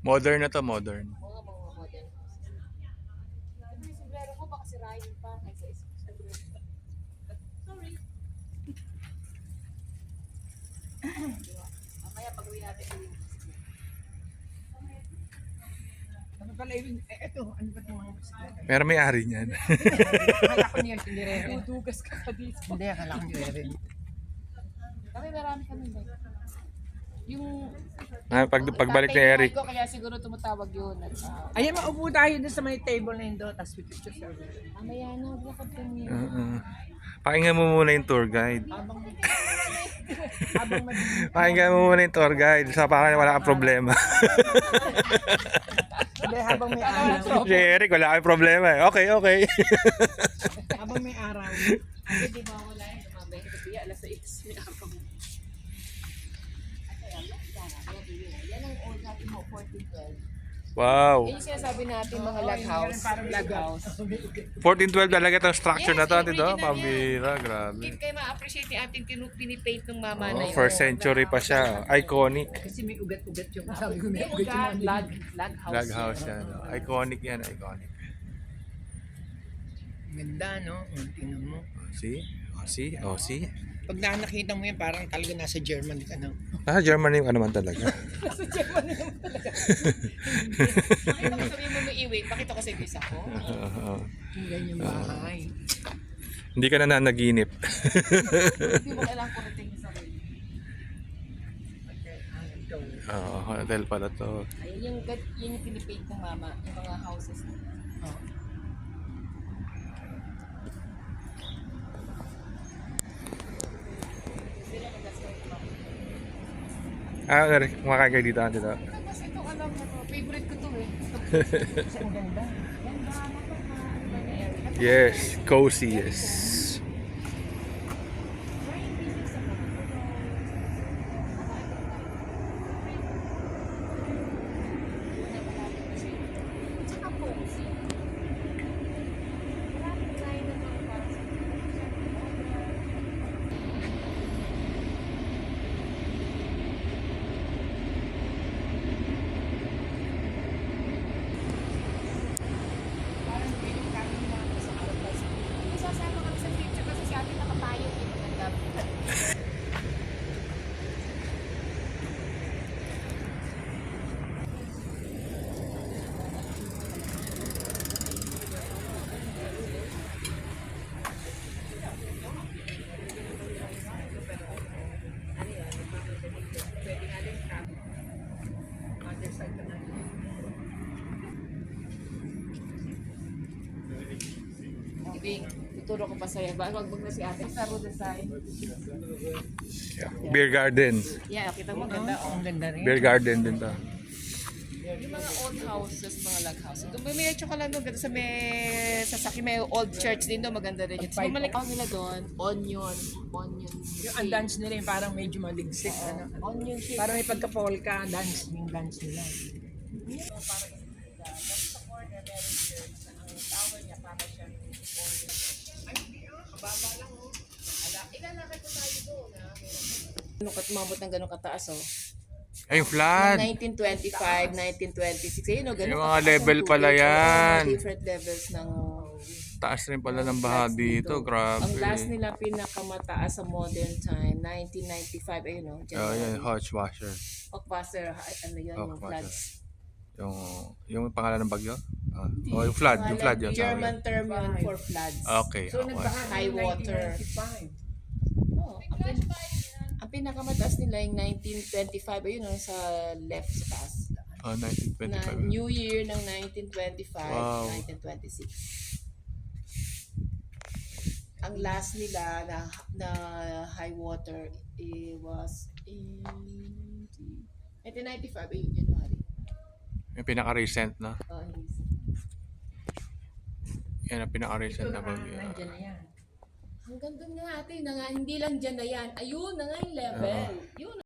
Modern na to, modern. Mga modern houses. Yung sombrero ko baka sirain pa kaysa sombrero. Sorry. Mamaya pag-uwi natin uwi. Ano pala yun? Eto, ano ba itong mga bisikleta? Pero may ari niyan. Akala ko niya, hindi rin. Tutugas ka pa dito. Hindi, akala ko niya rin. Kami marami kami ba? Yung Pagbalik ni Eric. ko kaya siguro tumatawag yun. At, Ayan, maupo tayo dun sa may table na yun doon, tapos with picture sir. mamaya na, lakad kami. Pakinggan mo muna yung tour guide. Habang madilim. Pakinggan mo muna yung tour guide. Sa para wala kang problema. Hindi, habang may araw. Si Eric, wala kang problema eh. Okay, okay. Habang may araw. Kasi di ba wala yun, lumabay ko kaya alas 6 may araw. Yan ang old natin mo, 1412. Wow. Yan yung sinasabi natin mga log house. Log house. 1412 talaga itong structure Yes, na to, original dito. yan. Pambira, grabe. Hindi kayo ma-appreciate yung ating pinipaint ng mama na Oh, yun. first century pa siya. Iconic. Kasi may ugat-ugat yung sabi ko, may May ugat yung ugat, mga log house. Log house yan. Iconic yan, iconic. Ganda, no? Tingnan mo. See? Oh, see? Oh, see? Pag nakita mo yan, parang talaga nasa Germany ka na. Ah, Germany yung ano man talaga. Pakita ko sabihin mo may i-wait. Pakita ko sa iyo isa ko. Yung ganyan bahay. Hindi ka na nanaginip. Hindi mo kailangan kuriting sa sarili. Oo, hotel pala to. Ayun yung pinipaint ng mama. Yung mga houses. Oh. Ah, Eric, kumakain kayo dito, dito. Tapos ito alam na to. Favorite ko to eh. Kasi ang ganda. Ganda. Ano ba na area? Yes, cozy, yes. Tsaka cozy. Maraming design na mga parang sa parang feeling kami na sa Alpas. Sasama kami sa picture kasi si ate nakapayot eh. Maganda. Other side ka na. Ibig, tuturo ko pa sa'yo. Wag na si ate. Sa road side. Beer garden. Yeah, kita mo ganda. Ang ganda rin. Beer garden din to. Yung mga old houses, mga log houses. Kung may medyo ka lang doon, ganda sa may Sasaki, may old church din doon, maganda rin yun. So, bumalik ako nila doon, onion. Yung ang dance nila yung parang medyo maligsik. Ano? Onion shape. Parang may pagka-polka dance. Yung dance nila. Ganun umabot ng ganun kataas, oh. Ay, yung flood. 1925, 1926. Ayun, oh, ganun Yung mga kataas ang level tubig. pala yan. Oo, different levels ng Taas rin pala ng baha dito, grabe. Ang last nila pinakamataas sa modern time, 1995, ayun, oh. Oh, yan, hot washer. Oakwasser, ano yun, yung Oakwaser. floods. Yung pangalan ng bagyo? Ah. Oh, yung flood yun. German term yun for floods. Okay, So, okay. nagbaha High ng water. 1995. Oh, ang pinakamataas nila yung 1925, ayun oh, sa left sa taas. Oh, Na 1925. New Year ng 1925, Wow. 1926. Ang last nila na high water was in 1995, ayun, January. Yung pinaka-recent na. Hindi. Yan ang pinaka-recent na bagyo. Nandiyan na yan. Hanggang doon nga ate, na nga, hindi lang dyan na yan. Ayun na nga yung level. Yun.